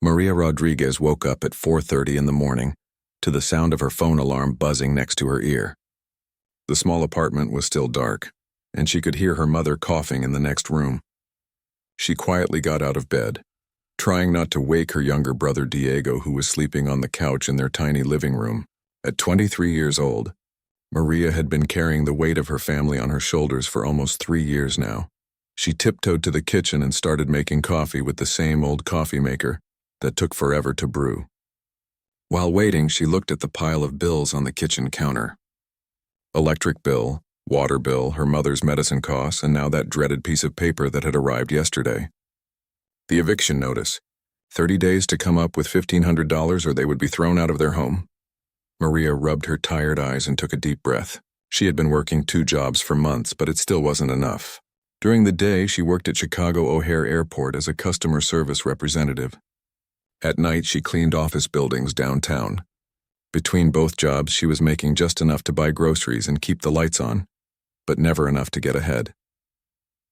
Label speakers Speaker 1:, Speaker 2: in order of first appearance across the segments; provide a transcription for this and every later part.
Speaker 1: Maria Rodriguez woke up at 4:30 in the morning to the sound of her phone alarm buzzing next to her ear. The small apartment was still dark, and she could hear her mother coughing in the next room. She quietly got out of bed, trying not to wake her younger brother Diego, who was sleeping on the couch in their tiny living room. At 23 years old, Maria had been carrying the weight of her family on her shoulders for almost 3 years now. She tiptoed to the kitchen and started making coffee with the same old coffee maker that took forever to brew. While waiting, she looked at the pile of bills on the kitchen counter. Electric bill, water bill, her mother's medicine costs, and now that dreaded piece of paper that had arrived yesterday. The eviction notice. 30 days to come up with $1,500 or they would be thrown out of their home. Maria rubbed her tired eyes and took a deep breath. She had been working 2 jobs for months, but it still wasn't enough. During the day, she worked at Chicago O'Hare Airport as a customer service representative. At night, she cleaned office buildings downtown. Between both jobs, she was making just enough to buy groceries and keep the lights on, but never enough to get ahead.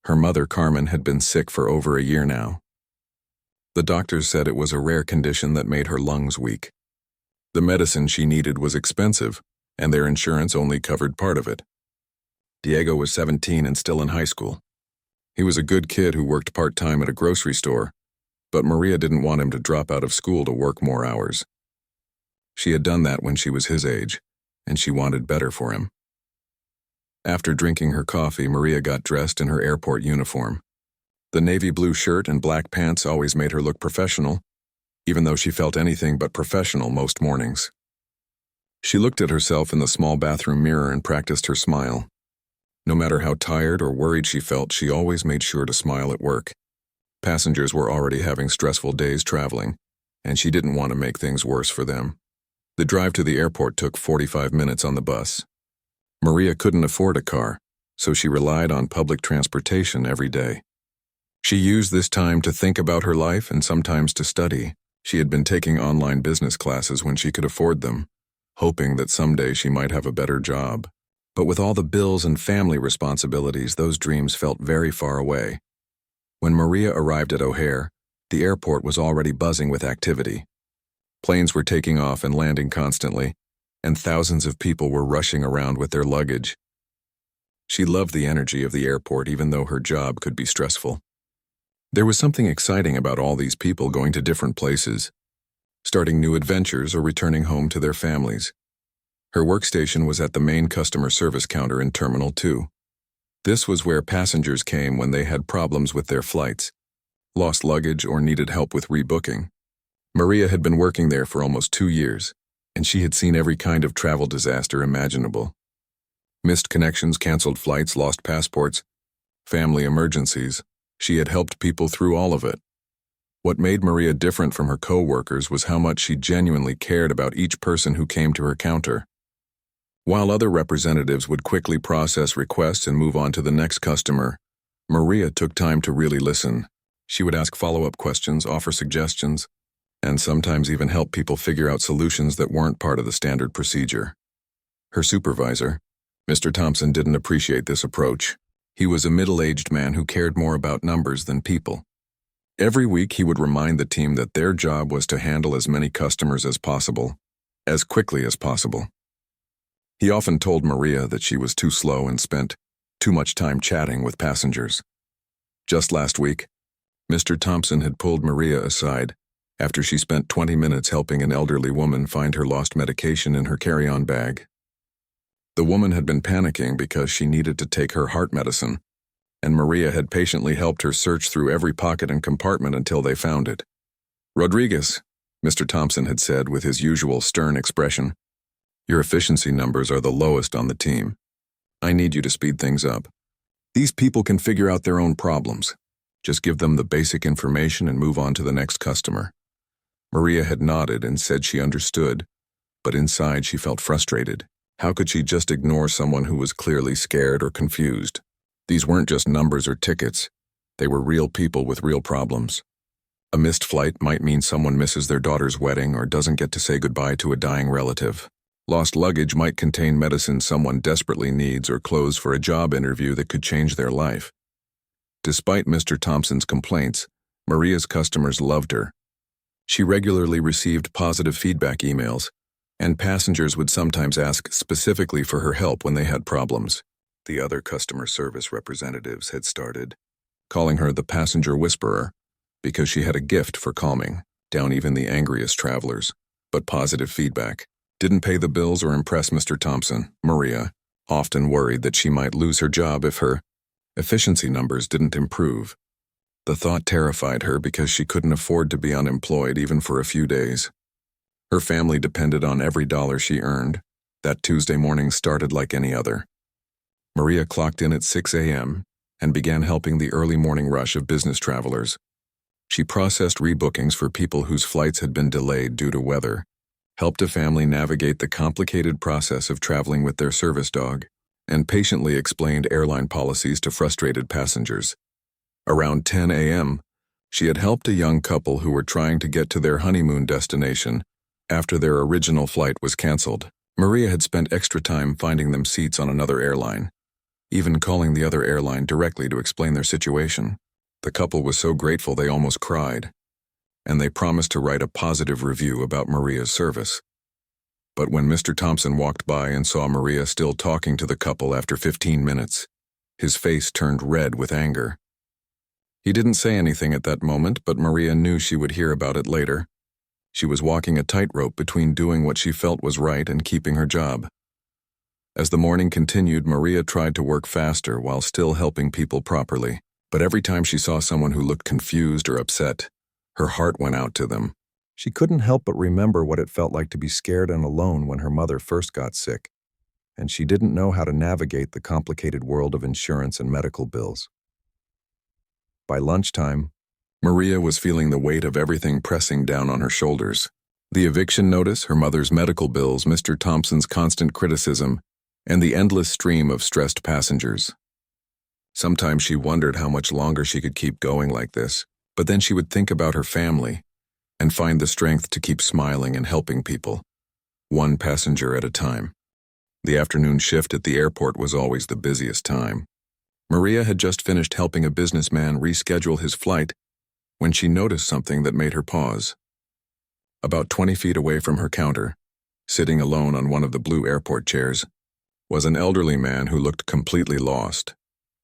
Speaker 1: Her mother, Carmen, had been sick for over a year now. The doctors said it was a rare condition that made her lungs weak. The medicine she needed was expensive, and their insurance only covered part of it. Diego was 17 and still in high school. He was a good kid who worked part-time at a grocery store, but Maria didn't want him to drop out of school to work more hours. She had done that when she was his age, and she wanted better for him. After drinking her coffee, Maria got dressed in her airport uniform. The navy blue shirt and black pants always made her look professional, even though she felt anything but professional most mornings. She looked at herself in the small bathroom mirror and practiced her smile. No matter how tired or worried she felt, she always made sure to smile at work. Passengers were already having stressful days traveling, and she didn't want to make things worse for them. The drive to the airport took 45 minutes on the bus. Maria couldn't afford a car, so she relied on public transportation every day. She used this time to think about her life and sometimes to study. She had been taking online business classes when she could afford them, hoping that someday she might have a better job. But with all the bills and family responsibilities, those dreams felt very far away. When Maria arrived at O'Hare, the airport was already buzzing with activity. Planes were taking off and landing constantly, and thousands of people were rushing around with their luggage. She loved the energy of the airport, even though her job could be stressful. There was something exciting about all these people going to different places, starting new adventures or returning home to their families. Her workstation was at the main customer service counter in Terminal 2. This was where passengers came when they had problems with their flights, lost luggage, or needed help with rebooking. Maria had been working there for almost 2 years, and she had seen every kind of travel disaster imaginable. Missed connections, canceled flights, lost passports, family emergencies. She had helped people through all of it. What made Maria different from her co-workers was how much she genuinely cared about each person who came to her counter. While other representatives would quickly process requests and move on to the next customer, Maria took time to really listen. She would ask follow-up questions, offer suggestions, and sometimes even help people figure out solutions that weren't part of the standard procedure. Her supervisor, Mr. Thompson, didn't appreciate this approach. He was a middle-aged man who cared more about numbers than people. Every week he would remind the team that their job was to handle as many customers as possible, as quickly as possible. He often told Maria that she was too slow and spent too much time chatting with passengers. Just last week, Mr. Thompson had pulled Maria aside after she spent 20 minutes helping an elderly woman find her lost medication in her carry-on bag. The woman had been panicking because she needed to take her heart medicine, and Maria had patiently helped her search through every pocket and compartment until they found it. "Rodriguez," Mr. Thompson had said with his usual stern expression, "your efficiency numbers are the lowest on the team. I need you to speed things up. These people can figure out their own problems. Just give them the basic information and move on to the next customer." Maria had nodded and said she understood, but inside she felt frustrated. How could she just ignore someone who was clearly scared or confused? These weren't just numbers or tickets. They were real people with real problems. A missed flight might mean someone misses their daughter's wedding or doesn't get to say goodbye to a dying relative. Lost luggage might contain medicine someone desperately needs or clothes for a job interview that could change their life. Despite Mr. Thompson's complaints, Maria's customers loved her. She regularly received positive feedback emails, and passengers would sometimes ask specifically for her help when they had problems. The other customer service representatives had started calling her the passenger whisperer because she had a gift for calming down even the angriest travelers. But positive feedback didn't pay the bills or impress Mr. Thompson. Maria, often worried that she might lose her job if her efficiency numbers didn't improve. The thought terrified her because she couldn't afford to be unemployed even for a few days. Her family depended on every dollar she earned. That Tuesday morning started like any other. Maria clocked in at 6 a.m. and began helping the early morning rush of business travelers. She processed rebookings for people whose flights had been delayed due to weather, helped a family navigate the complicated process of traveling with their service dog, and patiently explained airline policies to frustrated passengers. Around 10 a.m., she had helped a young couple who were trying to get to their honeymoon destination after their original flight was canceled. Maria had spent extra time finding them seats on another airline, even calling the other airline directly to explain their situation. The couple was so grateful they almost cried, and they promised to write a positive review about Maria's service. But when Mr. Thompson walked by and saw Maria still talking to the couple after 15 minutes, his face turned red with anger. He didn't say anything at that moment, but Maria knew she would hear about it later. She was walking a tightrope between doing what she felt was right and keeping her job. As the morning continued, Maria tried to work faster while still helping people properly. But every time she saw someone who looked confused or upset, her heart went out to them. She couldn't help but remember what it felt like to be scared and alone when her mother first got sick, and she didn't know how to navigate the complicated world of insurance and medical bills. By lunchtime, Maria was feeling the weight of everything pressing down on her shoulders. The eviction notice, her mother's medical bills, Mr. Thompson's constant criticism, and the endless stream of stressed passengers. Sometimes she wondered how much longer she could keep going like this, but then she would think about her family and find the strength to keep smiling and helping people, one passenger at a time. The afternoon shift at the airport was always the busiest time. Maria had just finished helping a businessman reschedule his flight when she noticed something that made her pause. About 20 feet away from her counter, sitting alone on one of the blue airport chairs, was an elderly man who looked completely lost.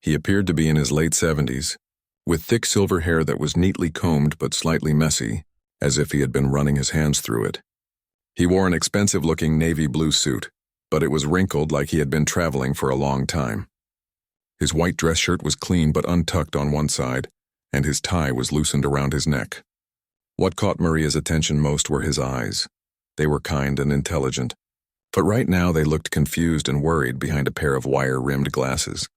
Speaker 1: He appeared to be in his late 70s, with thick silver hair that was neatly combed but slightly messy, as if he had been running his hands through it. He wore an expensive-looking navy blue suit, but it was wrinkled like he had been traveling for a long time. His white dress shirt was clean but untucked on one side, and his tie was loosened around his neck. What caught Maria's attention most were his eyes. They were kind and intelligent, but right now they looked confused and worried behind a pair of wire-rimmed glasses.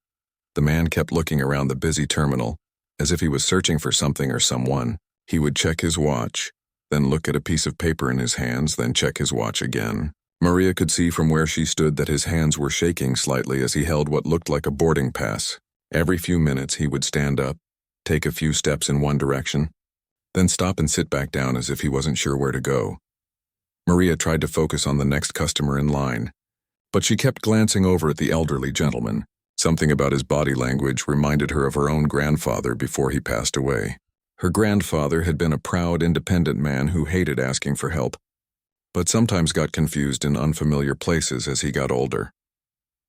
Speaker 1: The man kept looking around the busy terminal, as if he was searching for something or someone. He would check his watch, then look at a piece of paper in his hands, then check his watch again. Maria could see from where she stood that his hands were shaking slightly as he held what looked like a boarding pass. Every few minutes he would stand up, take a few steps in one direction, then stop and sit back down as if he wasn't sure where to go. Maria tried to focus on the next customer in line, but she kept glancing over at the elderly gentleman. Something about his body language reminded her of her own grandfather before he passed away. Her grandfather had been a proud, independent man who hated asking for help, but sometimes got confused in unfamiliar places as he got older.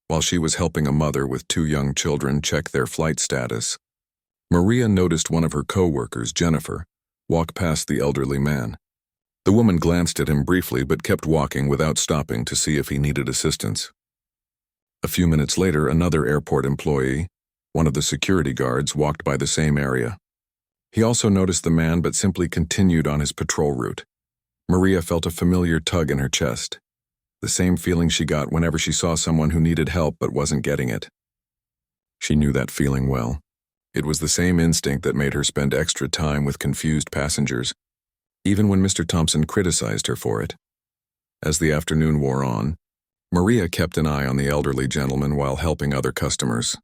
Speaker 1: While she was helping a mother with 2 young children check their flight status, Maria noticed one of her co-workers, Jennifer, walk past the elderly man. The woman glanced at him briefly but kept walking without stopping to see if he needed assistance. A few minutes later, another airport employee, one of the security guards, walked by the same area. He also noticed the man but simply continued on his patrol route. Maria felt a familiar tug in her chest, the same feeling she got whenever she saw someone who needed help but wasn't getting it. She knew that feeling well. It was the same instinct that made her spend extra time with confused passengers, even when Mr. Thompson criticized her for it. As the afternoon wore on, Maria kept an eye on the elderly gentleman while helping other customers.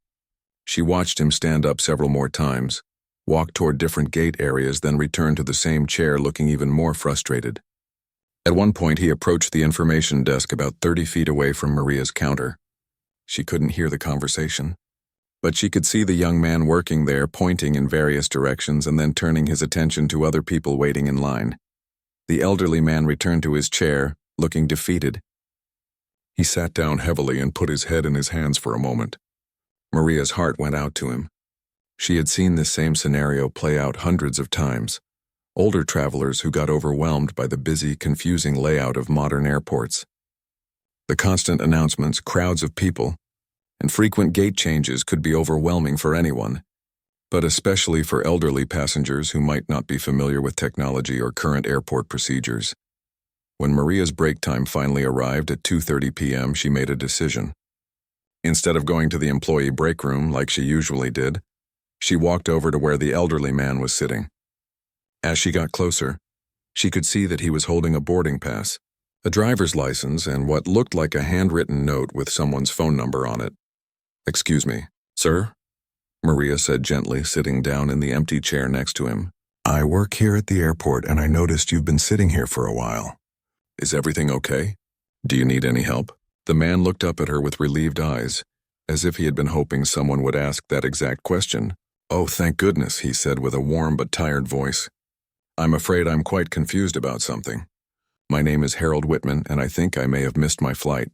Speaker 1: She watched him stand up several more times, walk toward different gate areas, then return to the same chair looking even more frustrated. At one point, he approached the information desk about 30 feet away from Maria's counter. She couldn't hear the conversation, but she could see the young man working there pointing in various directions and then turning his attention to other people waiting in line. The elderly man returned to his chair, looking defeated. He sat down heavily and put his head in his hands for a moment. Maria's heart went out to him. She had seen this same scenario play out hundreds of times. Older travelers who got overwhelmed by the busy, confusing layout of modern airports. The constant announcements, crowds of people, and frequent gate changes could be overwhelming for anyone, but especially for elderly passengers who might not be familiar with technology or current airport procedures. When Maria's break time finally arrived at 2:30 p.m., she made a decision. Instead of going to the employee break room like she usually did, she walked over to where the elderly man was sitting. As she got closer, she could see that he was holding a boarding pass, a driver's license, and what looked like a handwritten note with someone's phone number on it. "Excuse me, sir?" Maria said gently, sitting down in the empty chair next to him. "I work here at the airport, and I noticed you've been sitting here for a while. Is everything okay? Do you need any help?" The man looked up at her with relieved eyes, as if he had been hoping someone would ask that exact question. "Oh, thank goodness," he said with a warm but tired voice. "I'm afraid I'm quite confused about something. My name is Harold Whitman, and I think I may have missed my flight."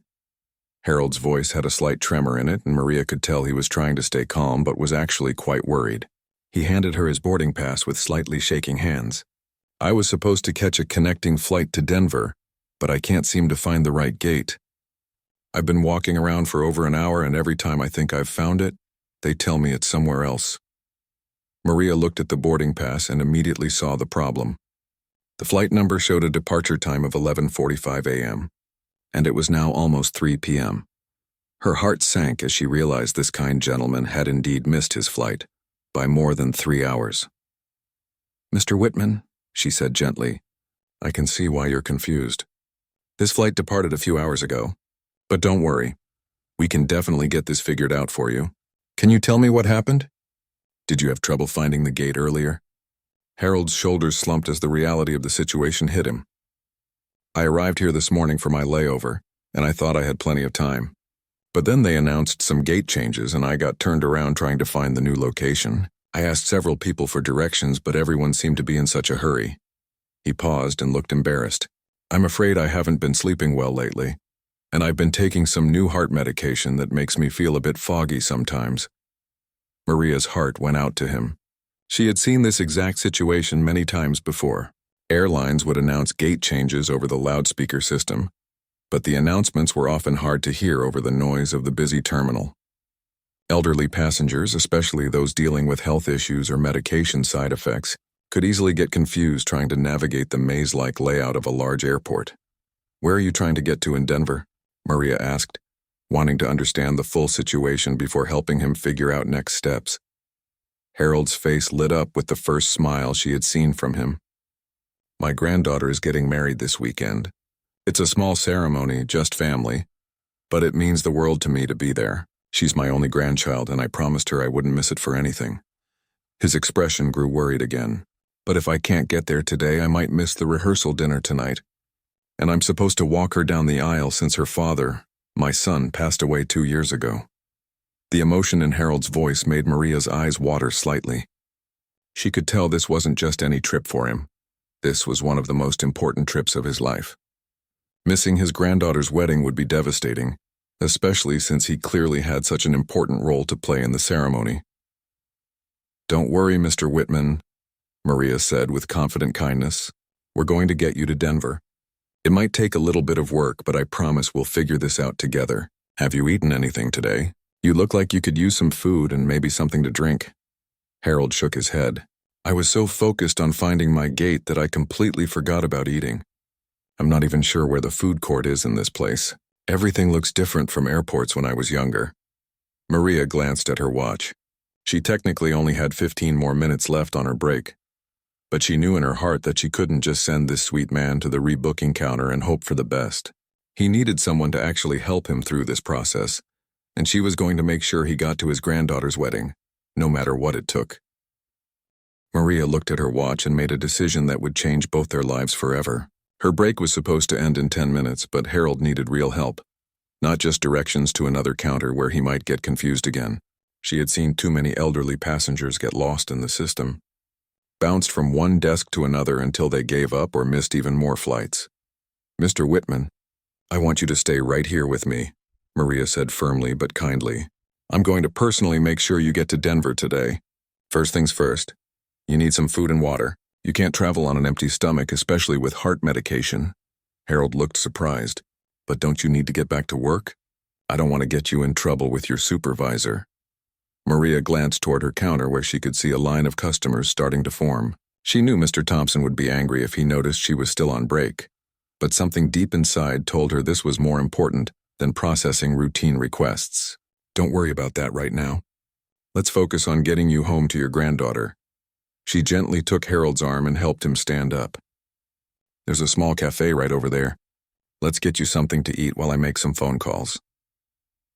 Speaker 1: Harold's voice had a slight tremor in it, and Maria could tell he was trying to stay calm but was actually quite worried. He handed her his boarding pass with slightly shaking hands. "I was supposed to catch a connecting flight to Denver, but I can't seem to find the right gate. I've been walking around for over an hour, and every time I think I've found it, they tell me it's somewhere else." Maria looked at the boarding pass and immediately saw the problem. The flight number showed a departure time of 11:45 a.m., and it was now almost 3 p.m. Her heart sank as she realized this kind gentleman had indeed missed his flight by more than 3 hours. "Mr. Whitman," she said gently, "I can see why you're confused. This flight departed a few hours ago, but don't worry. We can definitely get this figured out for you. Can you tell me what happened? Did you have trouble finding the gate earlier?" Harold's shoulders slumped as the reality of the situation hit him. "I arrived here this morning for my layover, and I thought I had plenty of time. But then they announced some gate changes, and I got turned around trying to find the new location. I asked several people for directions, but everyone seemed to be in such a hurry." He paused and looked embarrassed. "I'm afraid I haven't been sleeping well lately, and I've been taking some new heart medication that makes me feel a bit foggy sometimes." Maria's heart went out to him. She had seen this exact situation many times before. Airlines would announce gate changes over the loudspeaker system, but the announcements were often hard to hear over the noise of the busy terminal. Elderly passengers, especially those dealing with health issues or medication side effects, could easily get confused trying to navigate the maze-like layout of a large airport. "Where are you trying to get to in Denver?" Maria asked, wanting to understand the full situation before helping him figure out next steps. Harold's face lit up with the first smile she had seen from him. "My granddaughter is getting married this weekend. It's a small ceremony, just family, but it means the world to me to be there. She's my only grandchild, and I promised her I wouldn't miss it for anything." His expression grew worried again. "But if I can't get there today, I might miss the rehearsal dinner tonight. And I'm supposed to walk her down the aisle since her father, my son, passed away 2 years ago." The emotion in Harold's voice made Maria's eyes water slightly. She could tell this wasn't just any trip for him. This was one of the most important trips of his life. Missing his granddaughter's wedding would be devastating, especially since he clearly had such an important role to play in the ceremony. "Don't worry, Mr. Whitman," Maria said with confident kindness. "We're going to get you to Denver. It might take a little bit of work, but I promise we'll figure this out together. Have you eaten anything today? You look like you could use some food and maybe something to drink." Harold shook his head. "I was so focused on finding my gate that I completely forgot about eating. I'm not even sure where the food court is in this place. Everything looks different from airports when I was younger." Maria glanced at her watch. She technically only had 15 more minutes left on her break, but she knew in her heart that she couldn't just send this sweet man to the rebooking counter and hope for the best. He needed someone to actually help him through this process, and she was going to make sure he got to his granddaughter's wedding, no matter what it took. Maria looked at her watch and made a decision that would change both their lives forever. Her break was supposed to end in 10 minutes, but Harold needed real help, not just directions to another counter where he might get confused again. She had seen too many elderly passengers get lost in the system. bounced from one desk to another until they gave up or missed even more flights. "Mr. Whitman, I want you to stay right here with me," Maria said firmly but kindly. "I'm going to personally make sure you get to Denver today. First things first, you need some food and water. You can't travel on an empty stomach, especially with heart medication." Harold looked surprised. "But don't you need to get back to work? I don't want to get you in trouble with your supervisor." Maria glanced toward her counter where she could see a line of customers starting to form. She knew Mr. Thompson would be angry if he noticed she was still on break, but something deep inside told her this was more important than processing routine requests. "Don't worry about that right now. Let's focus on getting you home to your granddaughter." She gently took Harold's arm and helped him stand up. "There's a small cafe right over there. Let's get you something to eat while I make some phone calls."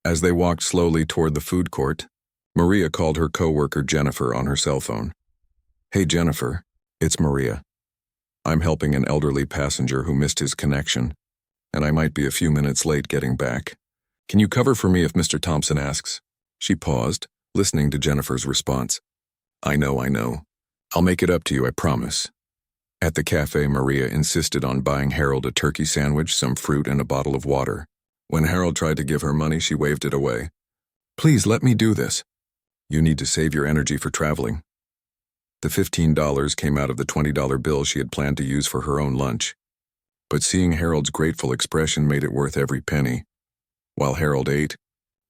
Speaker 1: As they walked slowly toward the food court, Maria called her coworker Jennifer on her cell phone. "Hey Jennifer, it's Maria. I'm helping an elderly passenger who missed his connection, and I might be a few minutes late getting back. Can you cover for me if Mr. Thompson asks?" She paused, listening to Jennifer's response. I know. I'll make it up to you, I promise." At the cafe, Maria insisted on buying Harold a turkey sandwich, some fruit, and a bottle of water. When Harold tried to give her money, she waved it away. "Please let me do this. You need to save your energy for traveling." The $15 came out of the $20 bill she had planned to use for her own lunch. But seeing Harold's grateful expression made it worth every penny. While Harold ate,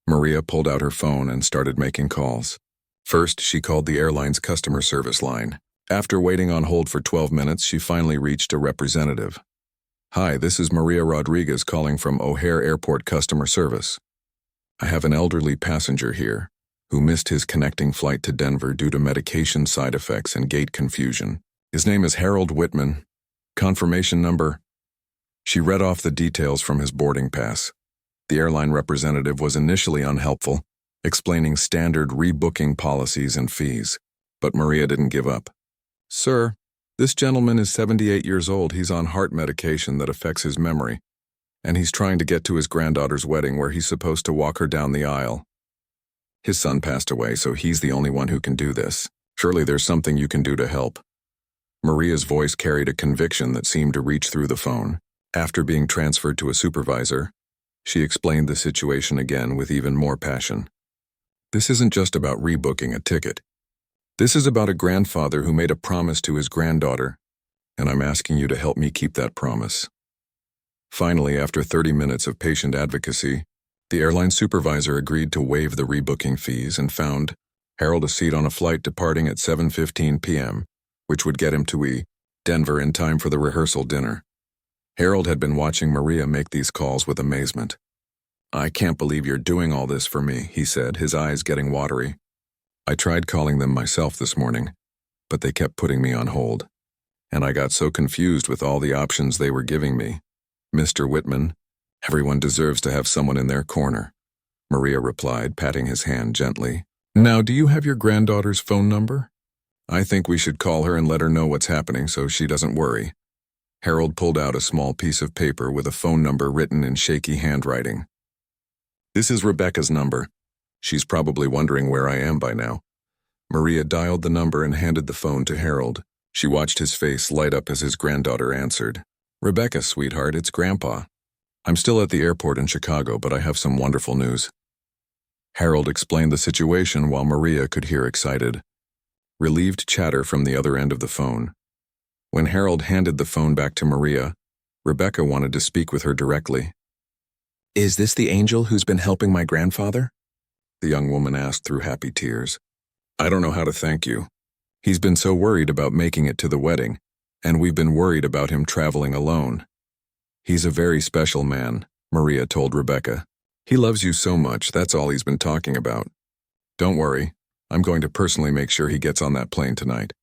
Speaker 1: Maria pulled out her phone and started making calls. First, she called the airline's customer service line. After waiting on hold for 12 minutes, she finally reached a representative. "Hi, this is Maria Rodriguez calling from O'Hare Airport Customer Service. I have an elderly passenger here who missed his connecting flight to Denver due to medication side effects and gate confusion. His name is Harold Whitman. Confirmation number." She read off the details from his boarding pass. The airline representative was initially unhelpful, explaining standard rebooking policies and fees, but Maria didn't give up. "Sir, this gentleman is 78 years old. He's on heart medication that affects his memory, and he's trying to get to his granddaughter's wedding where he's supposed to walk her down the aisle. His son passed away, so he's the only one who can do this. Surely there's something you can do to help." Maria's voice carried a conviction that seemed to reach through the phone. After being transferred to a supervisor, she explained the situation again with even more passion. "This isn't just about rebooking a ticket. This is about a grandfather who made a promise to his granddaughter, and I'm asking you to help me keep that promise." Finally, after 30 minutes of patient advocacy, the airline supervisor agreed to waive the rebooking fees and found Harold a seat on a flight departing at 7:15 p.m., which would get him to Denver in time for the rehearsal dinner. Harold had been watching Maria make these calls with amazement. "I can't believe you're doing all this for me," he said, his eyes getting watery. "I tried calling them myself this morning, but they kept putting me on hold, and I got so confused with all the options they were giving me. Mr. Whitman, everyone deserves to have someone in their corner," Maria replied, patting his hand gently. "Now, do you have your granddaughter's phone number? I think we should call her and let her know what's happening so she doesn't worry." Harold pulled out a small piece of paper with a phone number written in shaky handwriting. "This is Rebecca's number. She's probably wondering where I am by now." Maria dialed the number and handed the phone to Harold. She watched his face light up as his granddaughter answered. "Rebecca, sweetheart, it's Grandpa. I'm still at the airport in Chicago, but I have some wonderful news." Harold explained the situation while Maria could hear excited, relieved chatter from the other end of the phone. When Harold handed the phone back to Maria, Rebecca wanted to speak with her directly. "Is this the angel who's been helping my grandfather?" the young woman asked through happy tears. "I don't know how to thank you. He's been so worried about making it to the wedding, and we've been worried about him traveling alone. He's a very special man," Maria told Rebecca. "He loves you so much, that's all he's been talking about. Don't worry, I'm going to personally make sure he gets on that plane tonight."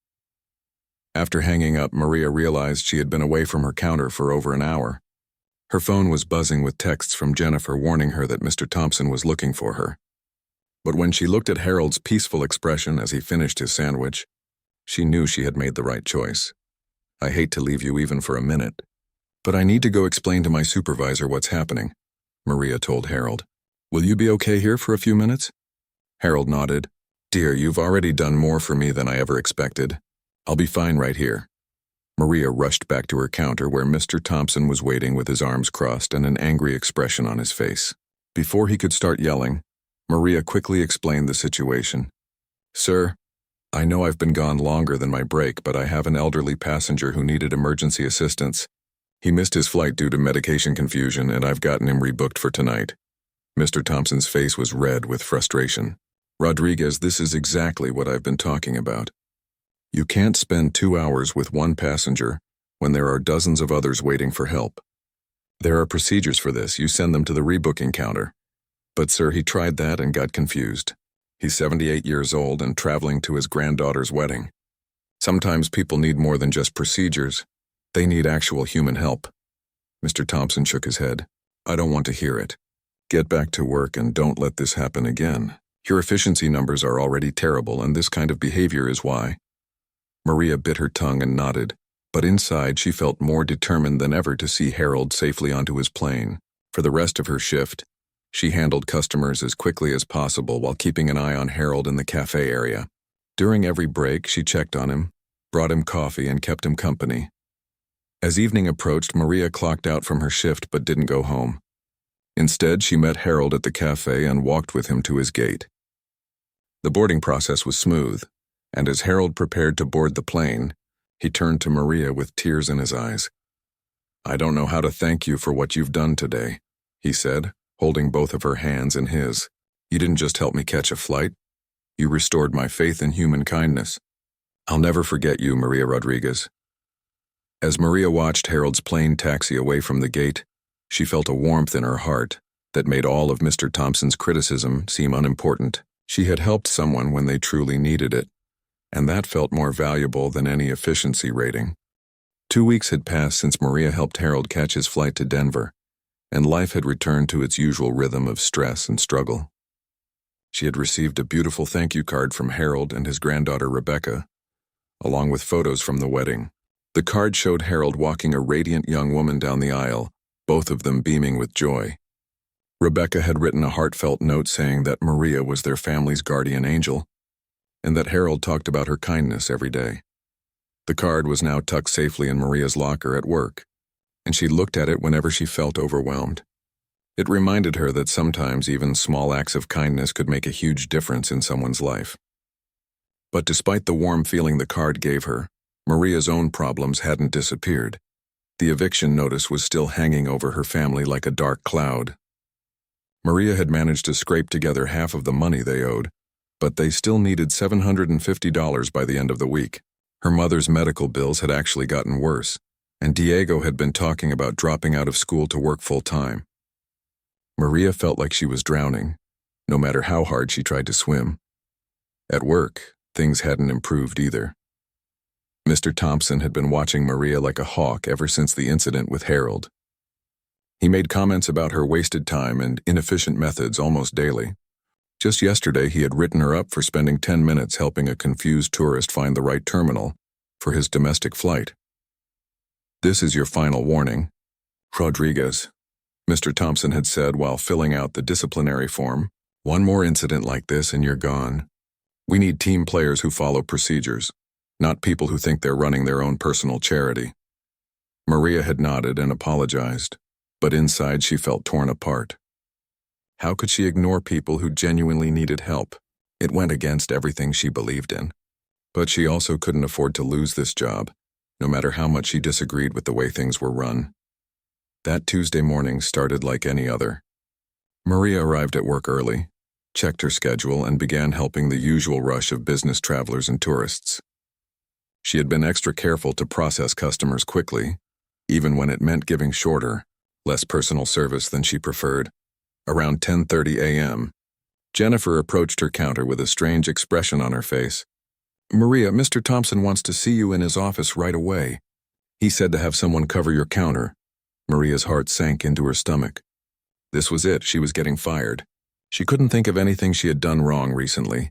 Speaker 1: After hanging up, Maria realized she had been away from her counter for over an hour. Her phone was buzzing with texts from Jennifer warning her that Mr. Thompson was looking for her. But when she looked at Harold's peaceful expression as he finished his sandwich, she knew she had made the right choice. "I hate to leave you even for a minute, but I need to go explain to my supervisor what's happening," Maria told Harold. "Will you be okay here for a few minutes?" Harold nodded. "Dear, you've already done more for me than I ever expected. I'll be fine right here. Maria rushed back to her counter where Mr. Thompson was waiting with his arms crossed and an angry expression on his face. Before he could start yelling, Maria quickly explained the situation. Sir, I know I've been gone longer than my break, but I have an elderly passenger who needed emergency assistance. He missed his flight due to medication confusion, and I've gotten him rebooked for tonight. Mr. Thompson's face was red with frustration. Rodriguez, this is exactly what I've been talking about. You can't spend 2 hours with one passenger when there are dozens of others waiting for help. There are procedures for this. You send them to the rebooking counter. But sir, he tried that and got confused. He's 78 years old and traveling to his granddaughter's wedding. Sometimes people need more than just procedures. They need actual human help. Mr. Thompson shook his head. I don't want to hear it. Get back to work and don't let this happen again. Your efficiency numbers are already terrible, and this kind of behavior is why. Maria bit her tongue and nodded, but inside she felt more determined than ever to see Harold safely onto his plane. For the rest of her shift, she handled customers as quickly as possible while keeping an eye on Harold in the cafe area. During every break, she checked on him, brought him coffee, and kept him company. As evening approached, Maria clocked out from her shift but didn't go home. Instead, she met Harold at the cafe and walked with him to his gate. The boarding process was smooth, and as Harold prepared to board the plane, he turned to Maria with tears in his eyes. I don't know how to thank you for what you've done today, he said, holding both of her hands in his. You didn't just help me catch a flight. You restored my faith in human kindness. I'll never forget you, Maria Rodriguez. As Maria watched Harold's plane taxi away from the gate, she felt a warmth in her heart that made all of Mr. Thompson's criticism seem unimportant. She had helped someone when they truly needed it, and that felt more valuable than any efficiency rating. 2 weeks had passed since Maria helped Harold catch his flight to Denver, and life had returned to its usual rhythm of stress and struggle. She had received a beautiful thank you card from Harold and his granddaughter Rebecca, along with photos from the wedding. The card showed Harold walking a radiant young woman down the aisle, both of them beaming with joy. Rebecca had written a heartfelt note saying that Maria was their family's guardian angel, and that Harold talked about her kindness every day. The card was now tucked safely in Maria's locker at work, and she looked at it whenever she felt overwhelmed. It reminded her that sometimes even small acts of kindness could make a huge difference in someone's life. But despite the warm feeling the card gave her, Maria's own problems hadn't disappeared. The eviction notice was still hanging over her family like a dark cloud. Maria had managed to scrape together half of the money they owed, but they still needed $750 by the end of the week. Her mother's medical bills had actually gotten worse, and Diego had been talking about dropping out of school to work full-time. Maria felt like she was drowning, no matter how hard she tried to swim. At work, things hadn't improved either. Mr. Thompson had been watching Maria like a hawk ever since the incident with Harold. He made comments about her wasted time and inefficient methods almost daily. Just yesterday, he had written her up for spending 10 minutes helping a confused tourist find the right terminal for his domestic flight. This is your final warning, Rodriguez, Mr. Thompson had said while filling out the disciplinary form. One more incident like this and you're gone. We need team players who follow procedures, not people who think they're running their own personal charity. Maria had nodded and apologized, but inside she felt torn apart. How could she ignore people who genuinely needed help? It went against everything she believed in. But she also couldn't afford to lose this job, no matter how much she disagreed with the way things were run. That Tuesday morning started like any other. Maria arrived at work early, checked her schedule, and began helping the usual rush of business travelers and tourists. She had been extra careful to process customers quickly, even when it meant giving shorter, less personal service than she preferred. Around 10:30 a.m., Jennifer approached her counter with a strange expression on her face. Maria, Mr. Thompson wants to see you in his office right away. He said to have someone cover your counter. Maria's heart sank into her stomach. This was it, she was getting fired. She couldn't think of anything she had done wrong recently.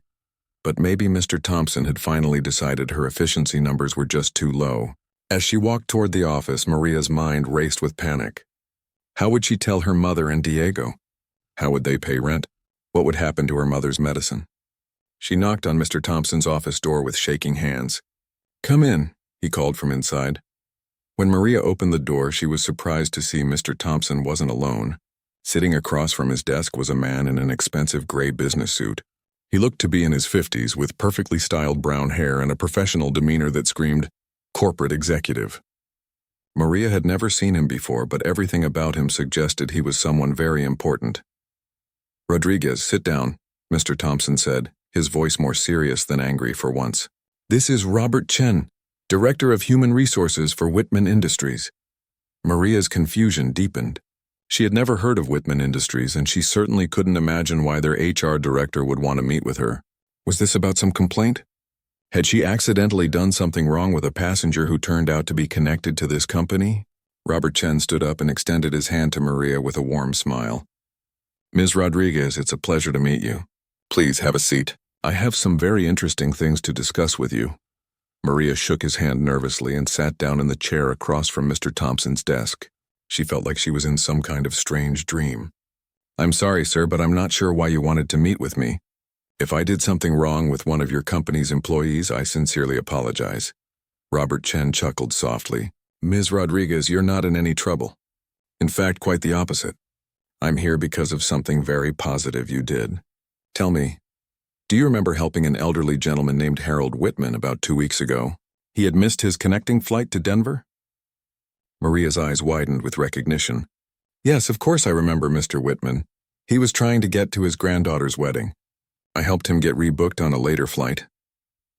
Speaker 1: But maybe Mr. Thompson had finally decided her efficiency numbers were just too low. As she walked toward the office, Maria's mind raced with panic. How would she tell her mother and Diego? How would they pay rent? What would happen to her mother's medicine? She knocked on Mr. Thompson's office door with shaking hands. "Come in," he called from inside. When Maria opened the door, she was surprised to see Mr. Thompson wasn't alone. Sitting across from his desk was a man in an expensive gray business suit. He looked to be in his 50s with perfectly styled brown hair and a professional demeanor that screamed, "corporate executive." Maria had never seen him before, but everything about him suggested he was someone very important. "Rodriguez, sit down," Mr. Thompson said, his voice more serious than angry for once. "This is Robert Chen, Director of Human Resources for Whitman Industries." Maria's confusion deepened. She had never heard of Whitman Industries, and she certainly couldn't imagine why their HR director would want to meet with her. Was this about some complaint? Had she accidentally done something wrong with a passenger who turned out to be connected to this company? Robert Chen stood up and extended his hand to Maria with a warm smile. "Ms. Rodriguez, it's a pleasure to meet you. Please have a seat. I have some very interesting things to discuss with you." Maria shook his hand nervously and sat down in the chair across from Mr. Thompson's desk. She felt like she was in some kind of strange dream. "I'm sorry, sir, but I'm not sure why you wanted to meet with me. If I did something wrong with one of your company's employees, I sincerely apologize." Robert Chen chuckled softly. "Ms. Rodriguez, you're not in any trouble. In fact, quite the opposite. I'm here because of something very positive you did. Tell me, do you remember helping an elderly gentleman named Harold Whitman about 2 weeks ago? He had missed his connecting flight to Denver?" Maria's eyes widened with recognition. "Yes, of course I remember Mr. Whitman. He was trying to get to his granddaughter's wedding. I helped him get rebooked on a later flight."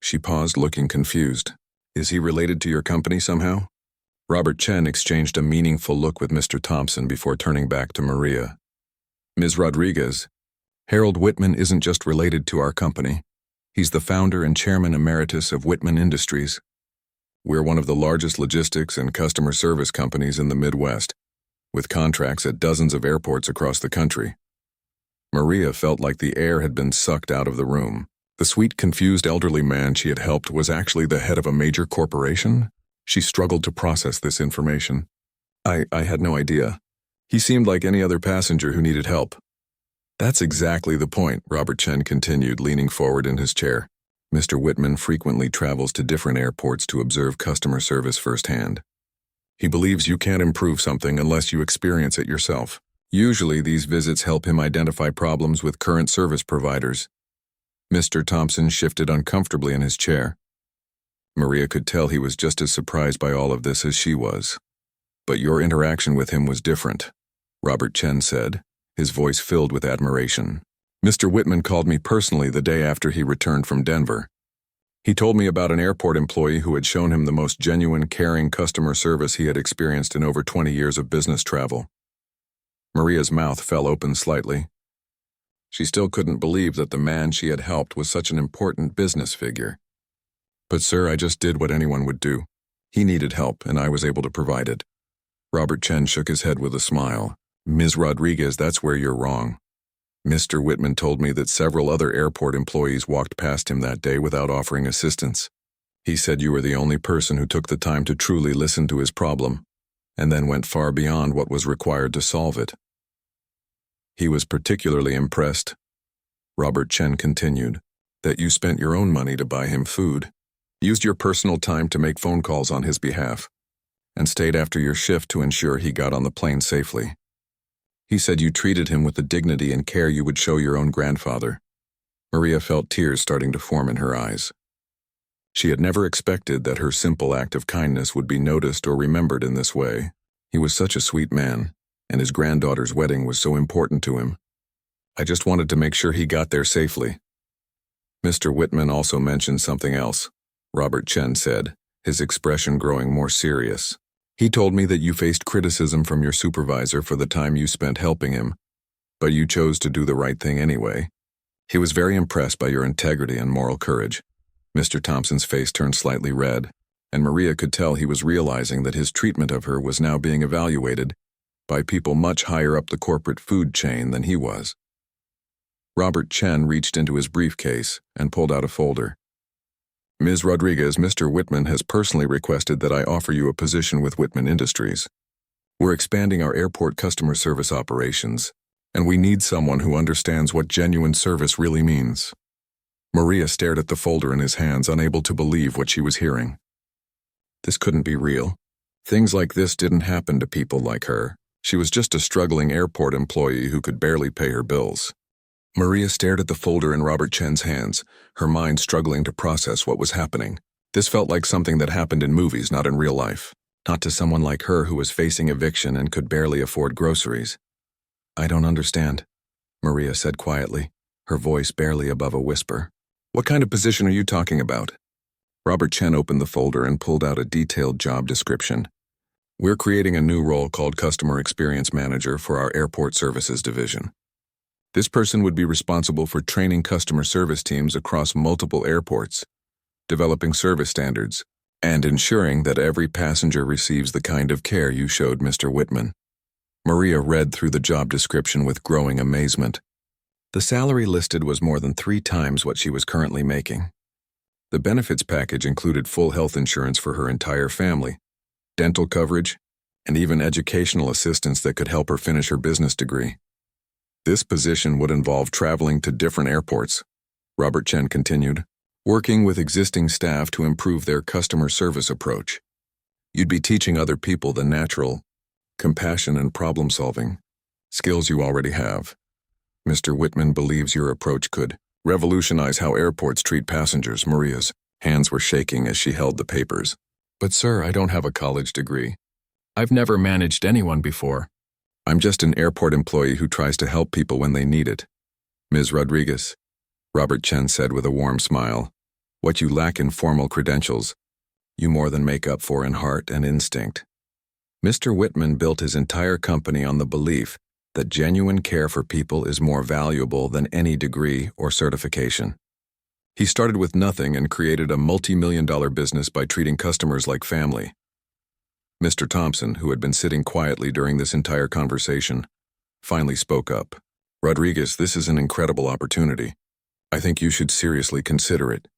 Speaker 1: She paused, looking confused. "Is he related to your company somehow?" Robert Chen exchanged a meaningful look with Mr. Thompson before turning back to Maria. "Ms. Rodriguez, Harold Whitman isn't just related to our company. He's the founder and chairman emeritus of Whitman Industries. We're one of the largest logistics and customer service companies in the Midwest, with contracts at dozens of airports across the country." Maria felt like the air had been sucked out of the room. The sweet, confused elderly man she had helped was actually the head of a major corporation? She struggled to process this information. I had no idea. He seemed like any other passenger who needed help." "That's exactly the point," Robert Chen continued, leaning forward in his chair. "Mr. Whitman frequently travels to different airports to observe customer service firsthand. He believes you can't improve something unless you experience it yourself. Usually these visits help him identify problems with current service providers." Mr. Thompson shifted uncomfortably in his chair. Maria could tell he was just as surprised by all of this as she was. "But your interaction with him was different," Robert Chen said, his voice filled with admiration. "Mr. Whitman called me personally the day after he returned from Denver. He told me about an airport employee who had shown him the most genuine, caring customer service he had experienced in over 20 years of business travel." Maria's mouth fell open slightly. She still couldn't believe that the man she had helped was such an important business figure. "But sir, I just did what anyone would do. He needed help, and I was able to provide it." Robert Chen shook his head with a smile. "Ms. Rodriguez, that's where you're wrong. Mr. Whitman told me that several other airport employees walked past him that day without offering assistance. He said you were the only person who took the time to truly listen to his problem, and then went far beyond what was required to solve it. He was particularly impressed," Robert Chen continued, "that you spent your own money to buy him food, used your personal time to make phone calls on his behalf, and stayed after your shift to ensure he got on the plane safely. He said you treated him with the dignity and care you would show your own grandfather." Maria felt tears starting to form in her eyes. She had never expected that her simple act of kindness would be noticed or remembered in this way. He was such a sweet man, and his granddaughter's wedding was so important to him. "I just wanted to make sure he got there safely." "Mr. Whitman also mentioned something else," Robert Chen said, his expression growing more serious. "He told me that you faced criticism from your supervisor for the time you spent helping him, but you chose to do the right thing anyway. He was very impressed by your integrity and moral courage." Mr. Thompson's face turned slightly red, and Maria could tell he was realizing that his treatment of her was now being evaluated by people much higher up the corporate food chain than he was. Robert Chen reached into his briefcase and pulled out a folder. "Ms. Rodriguez, Mr. Whitman has personally requested that I offer you a position with Whitman Industries. We're expanding our airport customer service operations, and we need someone who understands what genuine service really means." Maria stared at the folder in his hands, unable to believe what she was hearing. This couldn't be real. Things like this didn't happen to people like her. She was just a struggling airport employee who could barely pay her bills. Maria stared at the folder in Robert Chen's hands, her mind struggling to process what was happening. This felt like something that happened in movies, not in real life. Not to someone like her who was facing eviction and could barely afford groceries. "I don't understand," Maria said quietly, her voice barely above a whisper. "What kind of position are you talking about?" Robert Chen opened the folder and pulled out a detailed job description. "We're creating a new role called Customer Experience Manager for our Airport Services Division. This person would be responsible for training customer service teams across multiple airports, developing service standards, and ensuring that every passenger receives the kind of care you showed Mr. Whitman." Maria read through the job description with growing amazement. The salary listed was more than 3 times what she was currently making. The benefits package included full health insurance for her entire family, dental coverage, and even educational assistance that could help her finish her business degree. This position would involve traveling to different airports, Robert Chen continued, working with existing staff to improve their customer service approach. You'd be teaching other people the natural compassion and problem-solving skills you already have. Mr. Whitman believes your approach could revolutionize how airports treat passengers. Maria's hands were shaking as she held the papers. "But sir, I don't have a college degree. I've never managed anyone before. I'm just an airport employee who tries to help people when they need it." "Ms. Rodriguez," Robert Chen said with a warm smile, "what you lack in formal credentials, you more than make up for in heart and instinct." Mr. Whitman built his entire company on the belief that genuine care for people is more valuable than any degree or certification. He started with nothing and created a multi-million-dollar business by treating customers like family. Mr. Thompson, who had been sitting quietly during this entire conversation, finally spoke up. "Rodriguez, this is an incredible opportunity. I think you should seriously consider it."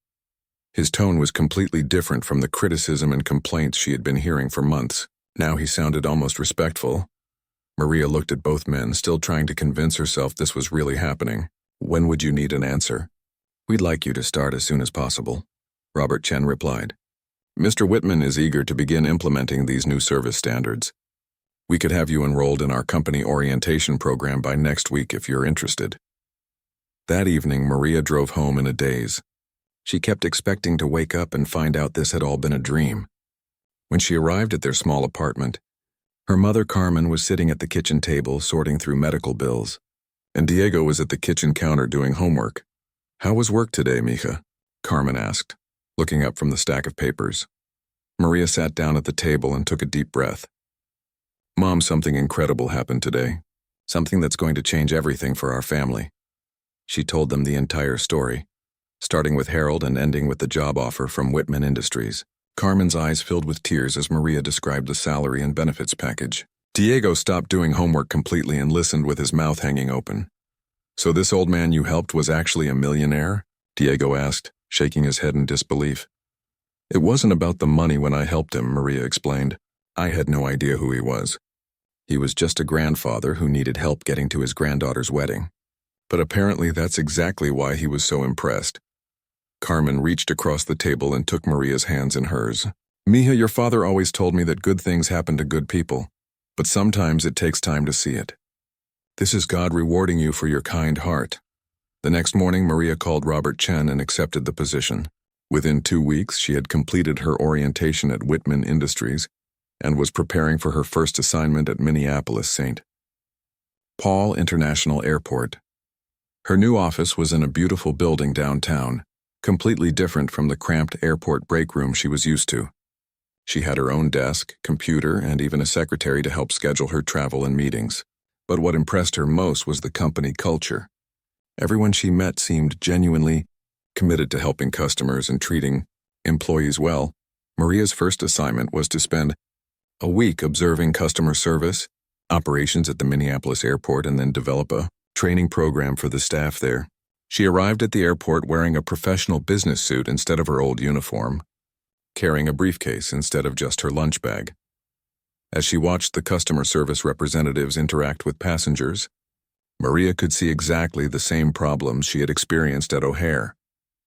Speaker 1: His tone was completely different from the criticism and complaints she had been hearing for months. Now he sounded almost respectful. Maria looked at both men, still trying to convince herself this was really happening. "When would you need an answer?" "We'd like you to start as soon as possible," Robert Chen replied. "Mr. Whitman is eager to begin implementing these new service standards. We could have you enrolled in our company orientation program by next week if you're interested." That evening, Maria drove home in a daze. She kept expecting to wake up and find out this had all been a dream. When she arrived at their small apartment, her mother Carmen was sitting at the kitchen table sorting through medical bills, and Diego was at the kitchen counter doing homework. "How was work today, mija?" Carmen asked, looking up from the stack of papers. Maria sat down at the table and took a deep breath. "Mom, something incredible happened today. Something that's going to change everything for our family." She told them the entire story, starting with Harold and ending with the job offer from Whitman Industries. Carmen's eyes filled with tears as Maria described the salary and benefits package. Diego stopped doing homework completely and listened with his mouth hanging open. "So this old man you helped was actually a millionaire?" Diego asked, shaking his head in disbelief. "It wasn't about the money when I helped him," Maria explained. "I had no idea who he was. He was just a grandfather who needed help getting to his granddaughter's wedding. But apparently that's exactly why he was so impressed." Carmen reached across the table and took Maria's hands in hers. "Mija, your father always told me that good things happen to good people, but sometimes it takes time to see it. This is God rewarding you for your kind heart." The next morning, Maria called Robert Chen and accepted the position. Within 2 weeks, she had completed her orientation at Whitman Industries and was preparing for her first assignment at Minneapolis-St. Paul International Airport. Her new office was in a beautiful building downtown, completely different from the cramped airport break room she was used to. She had her own desk, computer, and even a secretary to help schedule her travel and meetings. But what impressed her most was the company culture. Everyone she met seemed genuinely committed to helping customers and treating employees well. Maria's first assignment was to spend a week observing customer service, operations at the Minneapolis airport, and then develop a training program for the staff there. She arrived at the airport wearing a professional business suit instead of her old uniform, carrying a briefcase instead of just her lunch bag. As she watched the customer service representatives interact with passengers, Maria could see exactly the same problems she had experienced at O'Hare.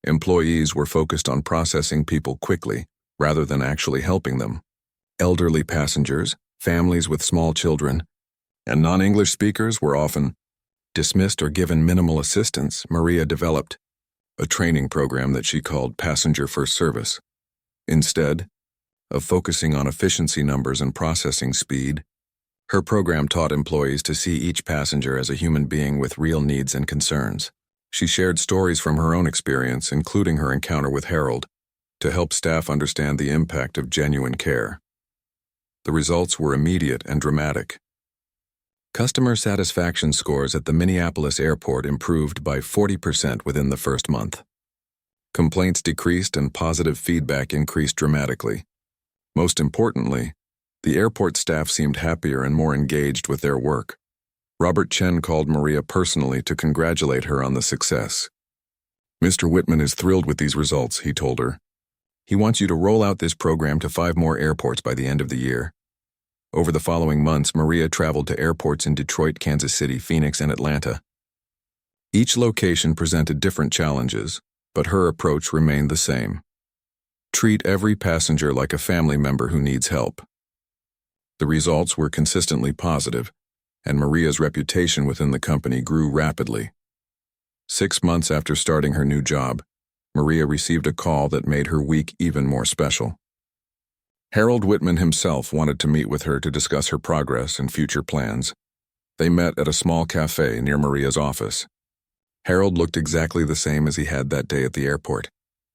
Speaker 1: Employees were focused on processing people quickly, rather than actually helping them. Elderly passengers, families with small children, and non-English speakers were often dismissed or given minimal assistance. Maria developed a training program that she called Passenger First Service. Instead of focusing on efficiency numbers and processing speed, her program taught employees to see each passenger as a human being with real needs and concerns. She shared stories from her own experience, including her encounter with Harold, to help staff understand the impact of genuine care. The results were immediate and dramatic. Customer satisfaction scores at the Minneapolis airport improved by 40% within the first month. Complaints decreased and positive feedback increased dramatically. Most importantly, the airport staff seemed happier and more engaged with their work. Robert Chen called Maria personally to congratulate her on the success. "Mr. Whitman is thrilled with these results," he told her. "He wants you to roll out this program to 5 more airports by the end of the year." Over the following months, Maria traveled to airports in Detroit, Kansas City, Phoenix, and Atlanta. Each location presented different challenges, but her approach remained the same. Treat every passenger like a family member who needs help. The results were consistently positive, and Maria's reputation within the company grew rapidly. 6 months after starting her new job, Maria received a call that made her week even more special. Harold Whitman himself wanted to meet with her to discuss her progress and future plans. They met at a small cafe near Maria's office. Harold looked exactly the same as he had that day at the airport,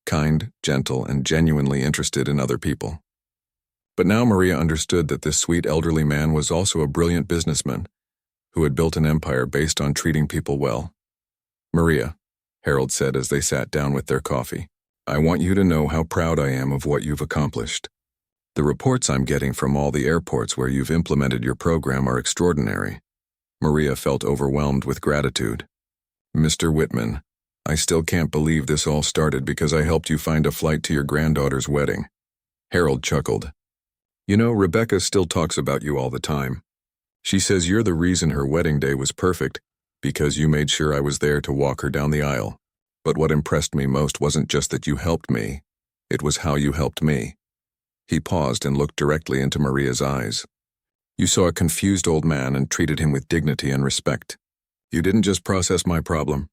Speaker 1: kind, gentle, and genuinely interested in other people. But now Maria understood that this sweet elderly man was also a brilliant businessman who had built an empire based on treating people well. "Maria," Harold said as they sat down with their coffee, "I want you to know how proud I am of what you've accomplished. The reports I'm getting from all the airports where you've implemented your program are extraordinary." Maria felt overwhelmed with gratitude. "Mr. Whitman, I still can't believe this all started because I helped you find a flight to your granddaughter's wedding." Harold chuckled. "You know, Rebecca still talks about you all the time. She says you're the reason her wedding day was perfect, because you made sure I was there to walk her down the aisle. But what impressed me most wasn't just that you helped me, it was how you helped me." He paused and looked directly into Maria's eyes. "You saw a confused old man and treated him with dignity and respect. You didn't just process my problem,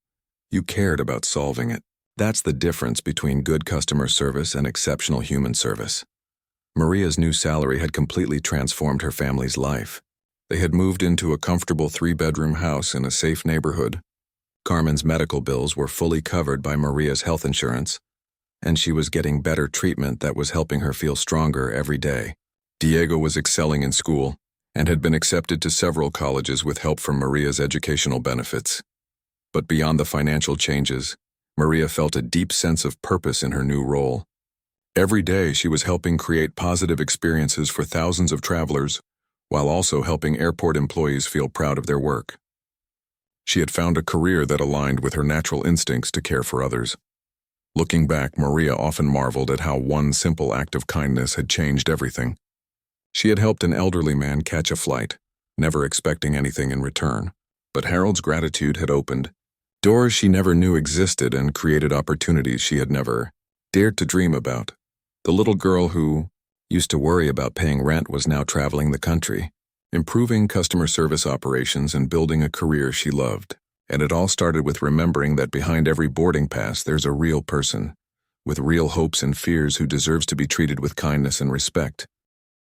Speaker 1: you cared about solving it. That's the difference between good customer service and exceptional human service." Maria's new salary had completely transformed her family's life. They had moved into a comfortable 3-bedroom house in a safe neighborhood. Carmen's medical bills were fully covered by Maria's health insurance, and she was getting better treatment that was helping her feel stronger every day. Diego was excelling in school and had been accepted to several colleges with help from Maria's educational benefits. But beyond the financial changes, Maria felt a deep sense of purpose in her new role. Every day she was helping create positive experiences for thousands of travelers, while also helping airport employees feel proud of their work. She had found a career that aligned with her natural instincts to care for others. Looking back, Maria often marveled at how one simple act of kindness had changed everything. She had helped an elderly man catch a flight, never expecting anything in return. But Harold's gratitude had opened doors she never knew existed and created opportunities she had never dared to dream about. The little girl who used to worry about paying rent was now traveling the country, improving customer service operations and building a career she loved. And it all started with remembering that behind every boarding pass there's a real person, with real hopes and fears who deserves to be treated with kindness and respect.